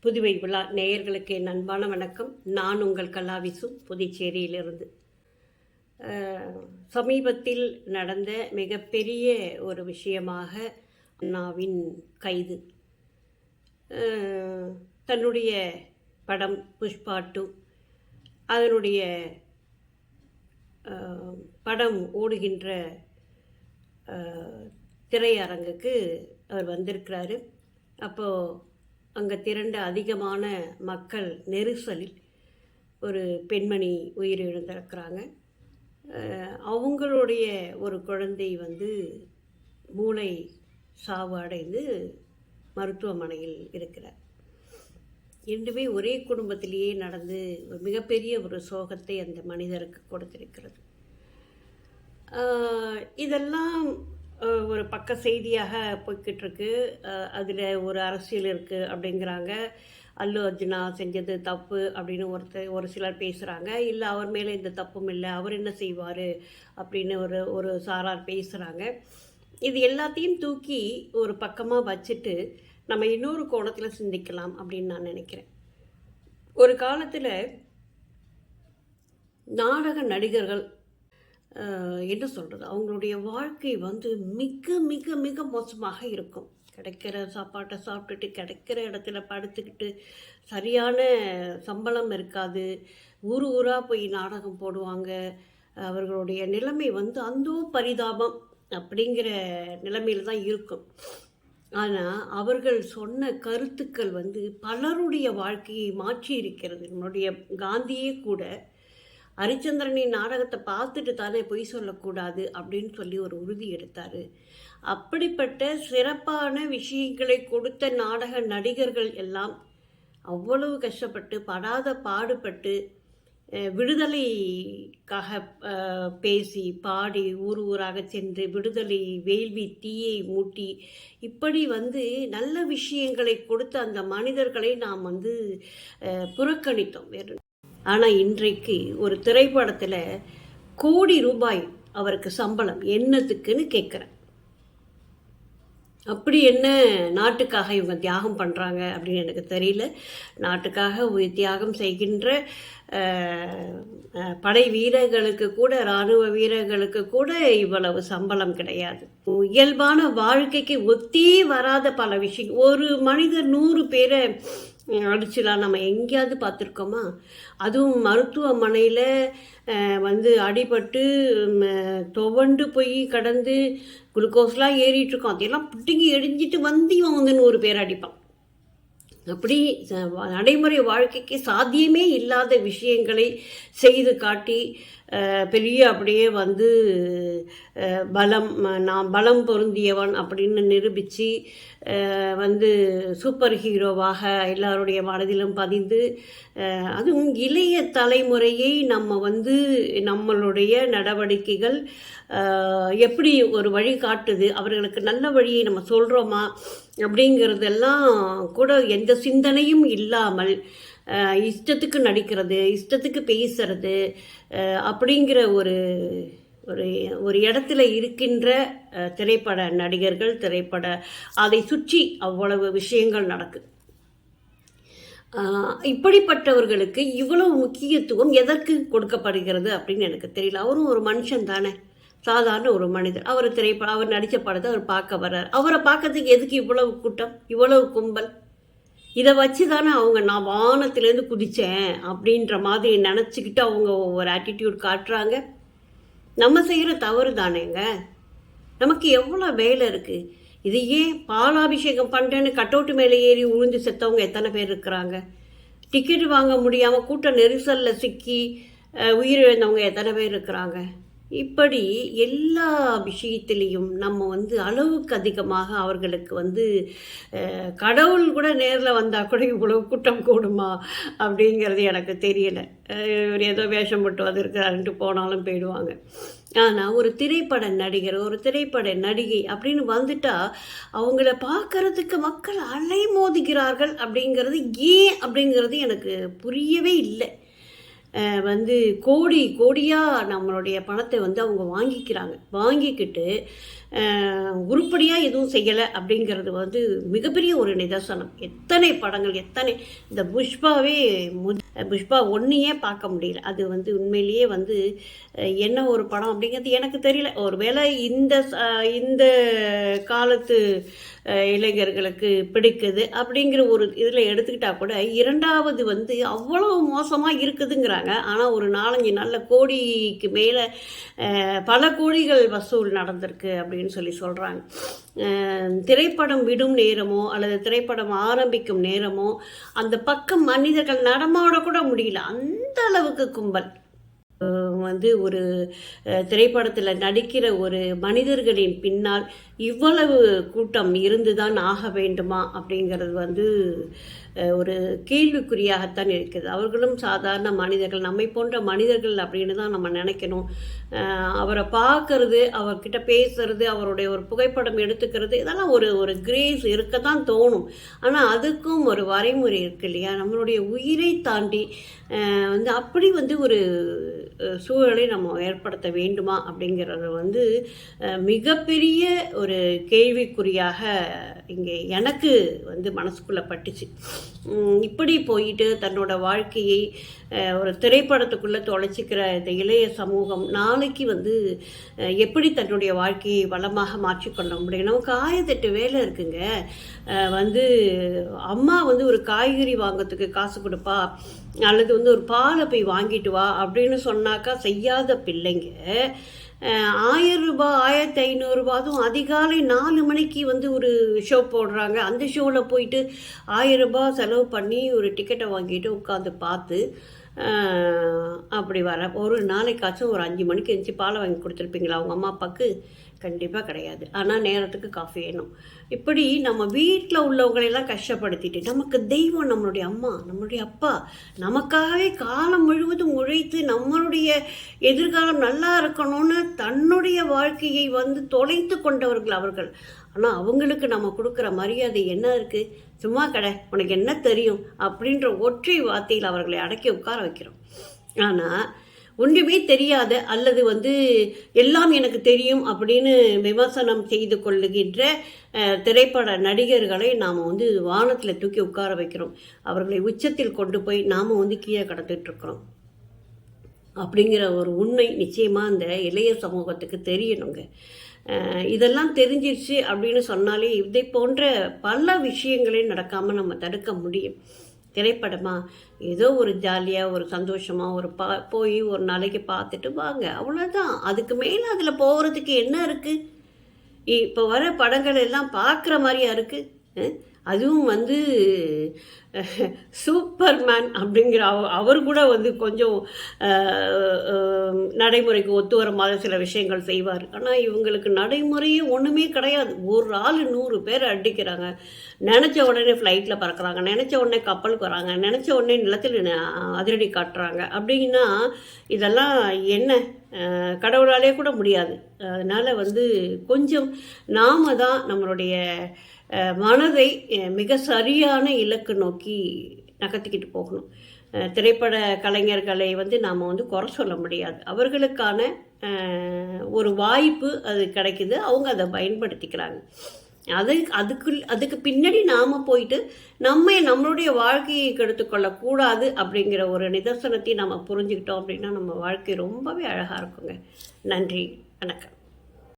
புதுவை விழா நேயர்களுக்கு என் அன்பான வணக்கம். நான் உங்கள் கலாவிசு, புதுச்சேரியிலிருந்து. சமீபத்தில் நடந்த மிகப்பெரிய ஒரு விஷயமாக அண்ணாவின் கைது. தன்னுடைய படம் புஷ்பா 2 அதனுடைய படம் ஓடுகின்ற திரையரங்குக்கு அவர் வந்திருக்கிறாரு. அப்போது அங்கே திரண்ட அதிகமான மக்கள் நெரிசலில் ஒரு பெண்மணி உயிரிழந்திருக்கிறாங்க. அவங்களுடைய ஒரு குழந்தை மூளை சாவு அடைந்து மருத்துவமனையில் இருக்கிறார். ரெண்டுமே ஒரே குடும்பத்திலேயே நடந்து ஒரு மிகப்பெரிய ஒரு சோகத்தை அந்த மனிதருக்கு கொடுத்திருக்கிறது. இதெல்லாம் ஒரு பக்க செய்தியாக போய்கிட்டுருக்கு. அதில் ஒரு அரசியல் இருக்குது அப்படிங்கிறாங்க. அல்லு அர்ஜுனா செஞ்சது தப்பு அப்படின்னு ஒரு சிலர் பேசுகிறாங்க. இல்லை, அவர் மேலே எந்த தப்பும் இல்லை, அவர் என்ன செய்வார் அப்படின்னு ஒரு சாரார் பேசுகிறாங்க. இது எல்லாத்தையும் தூக்கி ஒரு பக்கமாக வச்சுட்டு நம்ம இன்னொரு கோணத்தில் சிந்திக்கலாம் அப்படின்னு நான் நினைக்கிறேன். ஒரு காலத்தில் நாடக நடிகர்கள் என்ன சொல்கிறது, அவங்களுடைய வாழ்க்கை மிக மிக மிக மோசமாக இருக்கும். கிடைக்கிற சாப்பாட்டை சாப்பிட்டுட்டு கிடைக்கிற இடத்துல படுத்துக்கிட்டு சரியான சம்பளம் இருக்காது. ஊராக போய் நாடகம் போடுவாங்க. அவர்களுடைய நிலைமை அந்தோ பரிதாபம் அப்படிங்கிற நிலைமையில் தான் இருக்கும். ஆனால் அவர்கள் சொன்ன கருத்துக்கள் பலருடைய வாழ்க்கையை மாற்றி இருக்கிறது. நம்மளுடைய காந்தியே கூட ஹரிச்சந்திரனின் நாடகத்தை பார்த்துட்டு தானே பொய் சொல்லக்கூடாது அப்படின்னு சொல்லி ஒரு உறுதி எடுத்தார். அப்படிப்பட்ட சிறப்பான விஷயங்களை கொடுத்த நாடக நடிகர்கள் எல்லாம் அவ்வளவு கஷ்டப்பட்டு படாத பாடுபட்டு விடுதலைக்காக பேசி பாடி ஊராக சென்று விடுதலை வேள்வி தீயை மூட்டி இப்படி நல்ல விஷயங்களை கொடுத்த அந்த மனிதர்களை நாம் புறக்கணித்தோம். ஆனால் இன்றைக்கு ஒரு திரைப்படத்தில் கோடி ரூபாய் அவருக்கு சம்பளம் என்னத்துக்குன்னு கேட்குறேன். அப்படி என்ன நாட்டுக்காக இவங்க தியாகம் பண்ணுறாங்க அப்படின்னு எனக்கு தெரியல. நாட்டுக்காக தியாகம் செய்கின்ற படை வீரர்களுக்கு கூட, இராணுவ வீரர்களுக்கு கூட இவ்வளவு சம்பளம் கிடையாது. இயல்பான வாழ்க்கைக்கு ஒத்தே வராத பல விஷயம். ஒரு மனிதர் 100 பேரை அடிச்சுலாம் நம்ம எங்கேயாவது பார்த்துருக்கோமா? அதுவும் மருத்துவமனையில் அடிபட்டு துவண்டு போய் கடந்து குளுக்கோஸ்லாம் ஏறிட்டுருக்கோம். அதையெல்லாம் பிடிங்கி எரிஞ்சிட்டு இவன் 100 பேர் அடிப்பான். அப்படி நடைமுறை வாழ்க்கைக்கு சாத்தியமே இல்லாத விஷயங்களை செய்து காட்டி பெரிய அப்படியே நான் பலம் பொருந்தியவன் அப்படின்னு நிரூபித்து சூப்பர் ஹீரோவாக எல்லாருடைய மனதிலும் பதிந்து, அதுவும் இளைய தலைமுறையை நம்ம நம்மளுடைய நடவடிக்கைகள் எப்படி ஒரு வழி காட்டுது, அவர்களுக்கு நல்ல வழியை நம்ம சொல்கிறோமா அப்படிங்கிறதெல்லாம் கூட எந்த சிந்தனையும் இல்லாமல் இஷ்டத்துக்கு நடிக்கிறது, இஷ்டத்துக்கு பேசுறது அப்படிங்கிற ஒரு ஒரு இடத்துல இருக்கின்ற திரைப்பட நடிகர்கள், அதை சுற்றி அவ்வளவு விஷயங்கள் நடக்குது. இப்படிப்பட்டவர்களுக்கு இவ்வளவு முக்கியத்துவம் எதற்கு கொடுக்கப்படுகிறது அப்படின்னு எனக்கு தெரியல. அவரும் ஒரு மனுஷன் தானே, சாதாரண ஒரு மனிதர். அவர் நடித்த படத்தை அவர் பார்க்க வர்றார். அவரை பார்க்கறதுக்கு எதுக்கு இவ்வளவு கூட்டம், இவ்வளவு கும்பல்? இதை வச்சு தானே அவங்க நான் வானத்திலேருந்து குதித்தேன் அப்படின்ற மாதிரி நினச்சிக்கிட்டு அவங்க ஒரு ஆட்டிடியூட் காட்டுறாங்க. நம்ம செய்கிற தவறு தானேங்க. நமக்கு எவ்வளோ வேலை இருக்குது. இது ஏன் பாலாபிஷேகம் பண்ணுறேன்னு கட்டவுட்டு மேலே ஏறி உழுந்து செத்தவங்க எத்தனை பேர் இருக்கிறாங்க? டிக்கெட் வாங்க முடியாமல் கூட்ட நெரிசலில் சிக்கி உயிரிழந்தவங்க எத்தனை பேர் இருக்கிறாங்க? இப்படி எல்லா விஷயத்திலையும் நம்ம அளவுக்கு அதிகமாக அவர்களுக்கு கடவுள் கூட நேரில் வந்தால் கூட இவ்வளவு கூட்டம் கூடுமா அப்படிங்கிறது எனக்கு தெரியலை. ஏதோ வேஷம் போட்டு வந்திருக்கிறாருன்ட்டு போனாலும் போயிடுவாங்க. ஆனால் ஒரு திரைப்பட நடிகர், ஒரு திரைப்பட நடிகை அப்படின்னு வந்துட்டால் அவங்கள பார்க்கறதுக்கு மக்கள் அலைமோதுகிறார்கள். அப்படிங்கிறது ஏன் அப்படிங்கிறது எனக்கு புரியவே இல்லை. கோடி கோடியாக நம்மளுடைய பணத்தை அவங்க வாங்கிக்கிறாங்க. வாங்கிக்கிட்டு உருப்படியாக எதுவும் செய்யலை அப்படிங்கிறது வந்து மிகப்பெரிய ஒரு நிதர்சனம். எத்தனை படங்கள், எத்தனை இந்த புஷ்பா ஒன்றையே பார்க்க முடியல. அது வந்து உண்மையிலேயே வந்து என்ன ஒரு படம் அப்படிங்கிறது எனக்கு தெரியல. ஒருவேளை இந்த காலத்து இளைஞர்களுக்கு பிடிக்குது அப்படிங்கிற ஒரு இதில் எடுத்துக்கிட்டால் கூட, இரண்டாவது வந்து அவ்வளோ மோசமாக இருக்குதுங்கிறாங்க. ஆனால் ஒரு 4-5 நாளில் கோடிக்கு மேலே பல கோடிகள் வசூல் நடந்திருக்கு அப்படின்னு சொல்கிறாங்க. திரைப்படம் விடும் நேரமோ அல்லது திரைப்படம் ஆரம்பிக்கும் நேரமோ அந்த பக்கம் மனிதர்கள் நடமாட கூட முடியல. அந்த அளவுக்கு கும்பல் வந்து ஒரு திரைப்படத்தில் நடிக்கிற ஒரு மனிதர்களின் பின்னால் இவ்வளவு கூட்டம் இருந்துதான் ஆக வேண்டுமா அப்படிங்கிறது வந்து ஒரு கேள்விக்குறியாகத்தான் இருக்குது. அவர்களும் சாதாரண மனிதர்கள், நம்மை போன்ற மனிதர்கள் அப்படின்னு தான் நம்ம நினைக்கணும். அவரை பார்க்கறது, அவர்கிட்ட பேசுறது, அவருடைய ஒரு புகைப்படம் எடுத்துக்கிறது, இதெல்லாம் ஒரு கிரேஸ் இருக்க தான் தோணும். ஆனால் அதுக்கும் ஒரு வரைமுறை இருக்கு இல்லையா? நம்மளுடைய உயிரை தாண்டி வந்து அப்படி வந்து ஒரு சூழலை நம்ம ஏற்படுத்த வேண்டுமா அப்படிங்கிறது வந்து மிகப்பெரிய ஒரு கேள்விக்குறியாக இங்கே எனக்கு வந்து மனசுக்குள்ளே பட்டுச்சு. இப்படி போயிட்டு தன்னோட வாழ்க்கையை ஒரு திரைப்படத்துக்குள்ளே தொலைச்சிக்கிற இந்த இளைய சமூகம் நாளைக்கு வந்து எப்படி தன்னுடைய வாழ்க்கையை வளமாக மாற்றிக்கொள்ள முடியும்? நமக்கு 1008 வேலை இருக்குங்க. வந்து அம்மா வந்து ஒரு காய்கறி வாங்கிறதுக்கு காசு கொடுப்பா, அல்லது வந்து ஒரு பாலை போய் வாங்கிட்டு வா அப்படின்னு சொன்னாக்கா செய்யாத பிள்ளைங்க 1000 ரூபாய் 1500 ரூபாயும் அதிகாலை 4 மணிக்கு வந்து ஒரு ஷோ போடுறாங்க. அந்த ஷோவில் போயிட்டு 1000 ரூபாய் செலவு பண்ணி ஒரு டிக்கெட்டை வாங்கிட்டு உட்காந்து பார்த்து அப்படி வர ஒரு நாளைக்காச்சும் ஒரு 5 மணிக்கு எழுந்துச்சி பாலை வாங்கி கொடுத்துருப்பீங்களா அவங்க அம்மா அப்பாவுக்கு? கண்டிப்பாக கிடையாது. ஆனால் நேரத்துக்கு காஃபி வேணும். இப்படி நம்ம வீட்டில் உள்ளவங்களெல்லாம் கஷ்டப்படுத்திட்டு, நமக்கு தெய்வம் நம்மளுடைய அம்மா, நம்மளுடைய அப்பா, நமக்காகவே காலம் முழுவதும் உழைத்து நம்மளுடைய எதிர்காலம் நல்லா இருக்கணும்னு தன்னுடைய வாழ்க்கையை வந்து தொலைத்து கொண்டவர்கள் அவர்கள். ஆனால் அவங்களுக்கு நம்ம கொடுக்குற மரியாதை என்ன இருக்குது? சும்மா கடை, உனக்கு என்ன தெரியும் அப்படின்ற ஒற்றை வார்த்தையில் அவர்களை அடக்கி உட்கார வைக்கிறோம். ஆனால் ஒன்றுமே தெரியாத அல்லது வந்து எல்லாம் எனக்கு தெரியும் அப்படின்னு விமர்சனம் செய்து கொள்ளுகின்ற திரைப்பட நடிகர்களை நாம் வந்து வானத்தில் தூக்கி உட்கார வைக்கிறோம். அவர்களை உச்சத்தில் கொண்டு போய் நாம் வந்து கீழே கடந்துட்டுருக்குறோம் அப்படிங்கிற ஒரு உண்மை நிச்சயமாக இந்த இளைய சமூகத்துக்கு தெரியணுங்க. இதெல்லாம் தெரிஞ்சிருச்சு அப்படின்னு சொன்னாலே இதை போன்ற பல விஷயங்களையும் நடக்காமல் நம்ம தடுக்க முடியும். திரைப்படமா ஏதோ ஒரு ஜாலியாக ஒரு சந்தோஷமாக ஒரு போய் ஒரு நாளைக்கு பார்த்துட்டு வாங்க, அவ்வளோதான். அதுக்கு மேலே அதில் போகிறதுக்கு என்ன இருக்குது? இப்போ வர படங்கள் எல்லாம் பார்க்குற மாதிரியா இருக்குது? அதுவும் வந்து சூப்பர்மேன் அப்படிங்கிற அவர் கூட வந்து கொஞ்சம் நடைமுறைக்கு ஒத்து வர மாதிரி சில விஷயங்கள் செய்வார். ஆனால் இவங்களுக்கு நடைமுறையே ஒன்றுமே கிடையாது. ஒரு ஆள் 100 பேர் அடிக்கிறாங்க, நினச்ச உடனே ஃப்ளைட்டில் பறக்கிறாங்க, நினச்ச உடனே கப்பலுக்கு வராங்க, நினச்ச உடனே நிலத்தில் அதிரடி காட்டுறாங்க. அப்படின்னா இதெல்லாம் என்ன கடவுளாலே கூட முடியாது. அதனால் வந்து கொஞ்சம் நாம தான் நம்மளுடைய மனதை மிக சரியான இலக்கு நோக்கி நகர்த்திக்கிட்டு போகணும். திரைப்பட கலைஞர்களை வந்து நாம் வந்து குறை சொல்ல முடியாது. அவர்களுக்கான ஒரு வாய்ப்பு அது கிடைக்குது, அவங்க அதை பயன்படுத்திக்கிறாங்க. அதுக்கு பின்னாடி நாம் போயிட்டு நம்மளுடைய வாழ்க்கையை கெடுத்துக்கொள்ளக்கூடாது அப்படிங்கிற ஒரு நிதர்சனத்தை நம்ம புரிஞ்சுக்கிட்டோம் அப்படின்னா நம்ம வாழ்க்கை ரொம்பவே அழகாக இருக்குங்க. நன்றி, வணக்கம்.